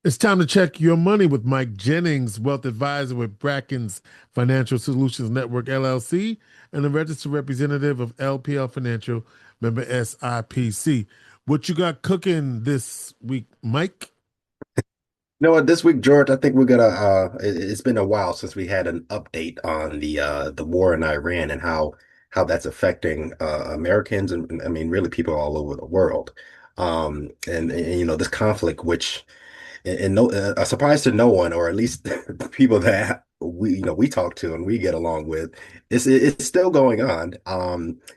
It's time to check your money with Mike Jennings, wealth advisor with Brackens Financial Solutions Network LLC and a registered representative of LPL Financial, member SIPC. What you got cooking this week, Mike? You know what, this week, George, I think we're gonna it's been a while since we had an update on the war in Iran and how that's affecting Americans and I mean really people all over the world. And you know, this conflict which and no a surprise to no one, or at least the people that we talk to and we get along with, it's still going on.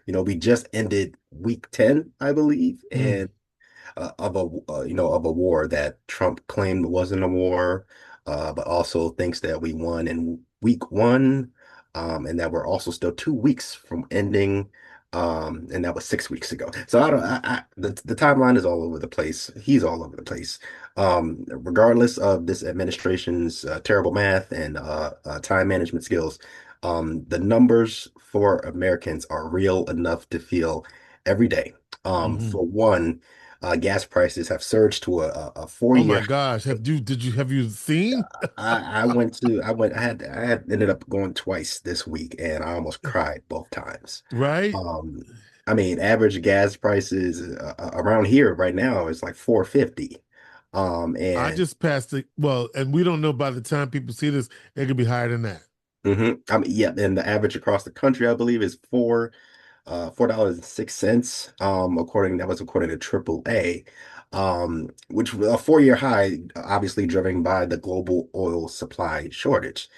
You know, we just ended week 10, I believe, Mm, and of a of a war that Trump claimed wasn't a war, but also thinks that we won in week one, and that we're also still 2 weeks from ending, and that was 6 weeks ago. So I don't, the timeline is all over the place. He's all over the place. Regardless of this administration's terrible math and time management skills, the numbers for Americans are real enough to feel every day. hmm For one, gas prices have surged to a Oh my four-year gosh, high. have you seen? I had ended up going twice this week and I almost cried both times. Right? Um, I mean, average gas prices around here right now is like 450. I And just passed it. Well, and we don't know by the time people see this, it could be higher than that. I mean, yeah, and the average across the country, I believe, is $4.06. According to AAA, which a four-year high, obviously driven by the global oil supply shortage.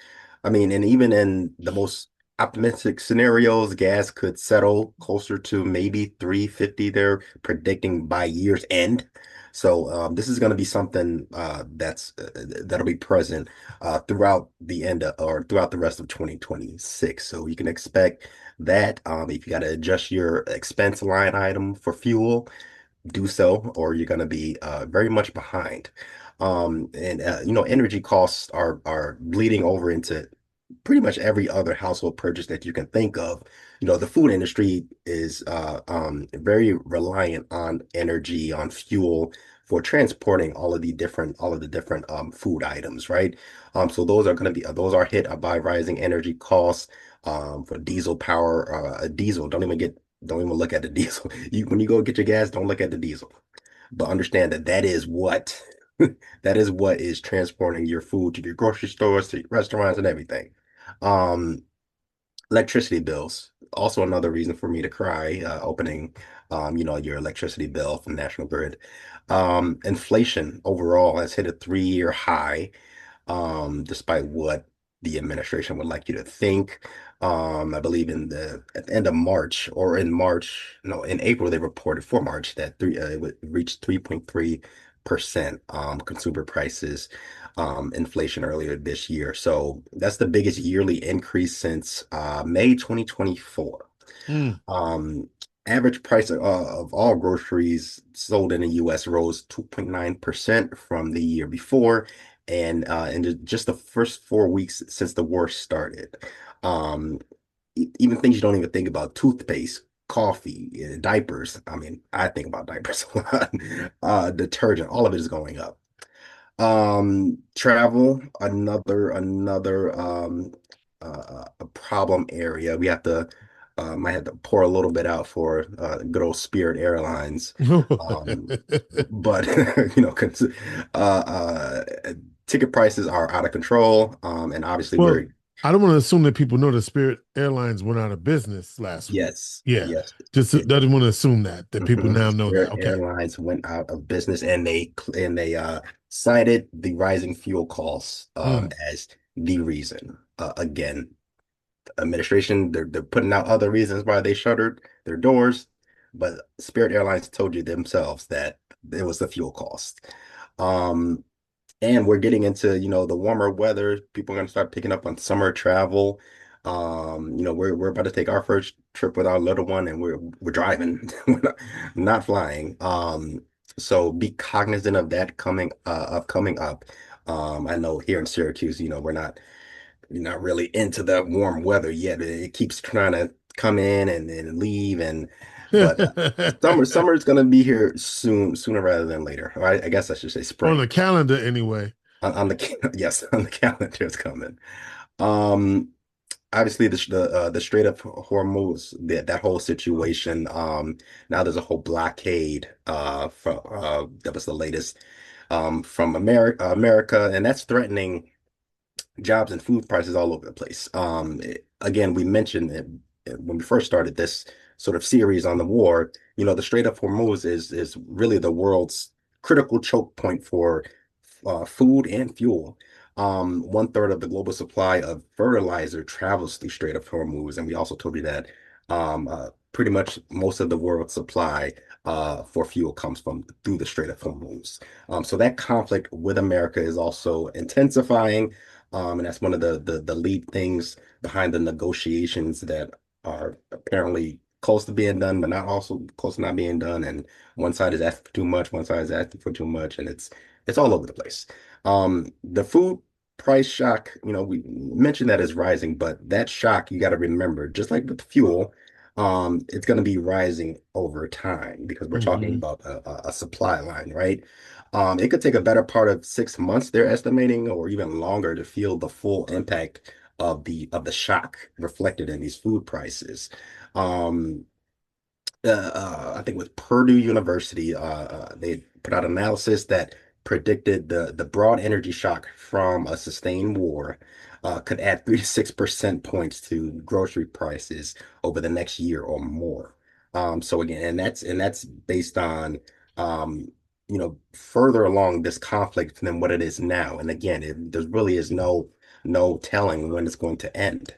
I mean, and even in the most optimistic scenarios, gas could settle closer to maybe 350. They're predicting by year's end. So this is going to be something that'll be present throughout the end of, or throughout the rest of 2026. So you can expect that if you got to adjust your expense line item for fuel, do so, or you're going to be very much behind. And you know, energy costs are bleeding over into pretty much every other household purchase that you can think of. You know, the food industry is very reliant on energy, on fuel for transporting all of the different food items, right? So those are hit by rising energy costs. For diesel power, diesel, don't even look at the diesel. When you go get your gas, don't look at the diesel, but understand that that is what that is what is transporting your food to your grocery stores, to your restaurants, and everything. Um, Electricity bills, also another reason for me to cry, opening, you know, your electricity bill from National Grid. Inflation overall has hit a 3-year high, despite what the administration would like you to think. I believe at the end of March, or in March, no, in April, they reported for March that it would reach 3.3% consumer prices inflation earlier this year. So that's the biggest yearly increase since May 2024. Mm. Um, Average price of all groceries sold in the US rose 2.9% from the year before, and in just the first 4 weeks since the war started. Um, Even things you don't even think about, toothpaste, coffee, diapers. I mean, I think about diapers a lot. Detergent, all of it is going up. Travel, another a problem area. We have to might have to pour a little bit out for good old Spirit Airlines. Um, but you know, ticket prices are out of control. And obviously Well, we're I don't want to assume that people know that Spirit Airlines went out of business last week. yes, Yeah, yes. just doesn't want to assume that people Mhm. now know that. Spirit Okay. Airlines went out of business, and they cited the rising fuel costs Mm. as the reason. Again, administration, they're putting out other reasons why they shuttered their doors, but Spirit Airlines told you themselves that it was the fuel cost. Um, and we're getting into, you know, the warmer weather. People are going to start picking up on summer travel. You know, we're about to take our first trip with our little one, and we're driving, we're not flying. So be cognizant of that coming up. I know here in Syracuse, you know, we're not really into that warm weather yet. It keeps trying to come in and leave, and But summer is gonna be here soon, sooner rather than later. Or I guess I should say On the spring. calendar, anyway. On yes, on the calendar it's coming. Um, Obviously the Strait of Hormuz, that whole situation. Now there's a whole blockade. From that was the latest. From America, and that's threatening jobs and food prices all over the place. Again, we mentioned it when we first started this sort of series on the war. The Strait of Hormuz is really the world's critical choke point for food and fuel. One-third of the global supply of fertilizer travels through Strait of Hormuz, and we also told you that pretty much most of the world's supply for fuel comes from through the Strait of Hormuz. So that conflict with America is also intensifying. And that's one of the lead things behind the negotiations that are apparently close to being done, but not also close to not being done. And one side is asking for too much, one side is asking for too much, and it's all over the place. The food price shock, we mentioned that is rising, but that shock you got to remember, just like with fuel, it's going to be rising over time because we're talking Hmm. about a supply line, right? It could take a better part of 6 months, they're estimating, or even longer to feel the full impact of the shock reflected in these food prices. Um, I think with Purdue University, they put out analysis that predicted the broad energy shock from a sustained war could add 3 to 6 percent points to grocery prices over the next year or more. So again, and that's based on further along this conflict than what it is now. And again, there really is no telling when it's going to end.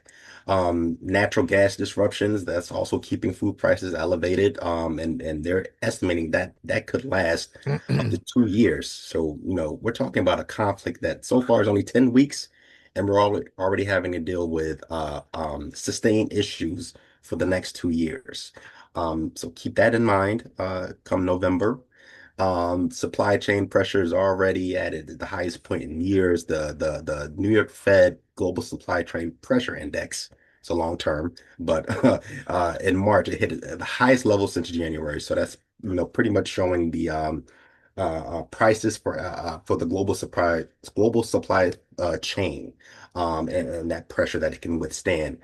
Natural gas disruptions, that's also keeping food prices elevated. And they're estimating that that could last up to 2 years. So, we're talking about a conflict that so far is only 10 weeks, and we're already having to deal with sustained issues for the next 2 years. So keep that in mind come November. Supply chain pressure is already at the highest point in years. The New York Fed Global Supply Chain Pressure Index, it's a long term, but in March it hit the highest level since January. So that's pretty much showing the prices for the global supply chain, and that pressure that it can withstand.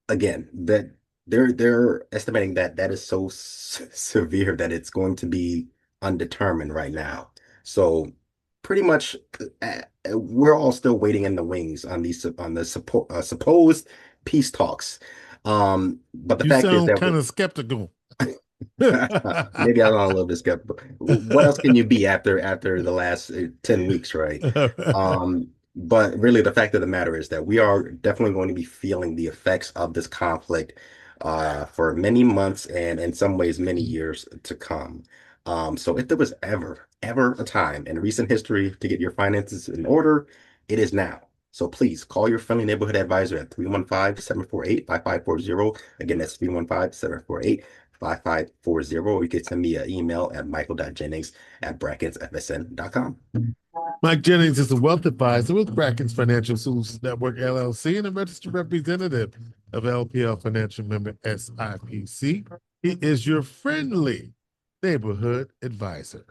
Again, that they're estimating that that is so severe that it's going to be undetermined right now. So pretty much we're all still waiting in the wings on supposed peace talks. But the You fact is sound that kind of skeptical. maybe I'm a little bit skeptical. What else can you be after the last 10 weeks, right? But really, the fact of the matter is that we are definitely going to be feeling the effects of this conflict for many months and in some ways many years to come. So if there was ever a time in recent history to get your finances in order, it is now. So please call your friendly neighborhood advisor at 315-748-5540. Again, that's 315-748-5540. Or you can send me an email at michael.jennings@brackensfsn.com. Mike Jennings is a wealth advisor with Brackens Financial Solutions Network, LLC, and a registered representative of LPL Financial member SIPC. He is your friendly neighborhood advisor.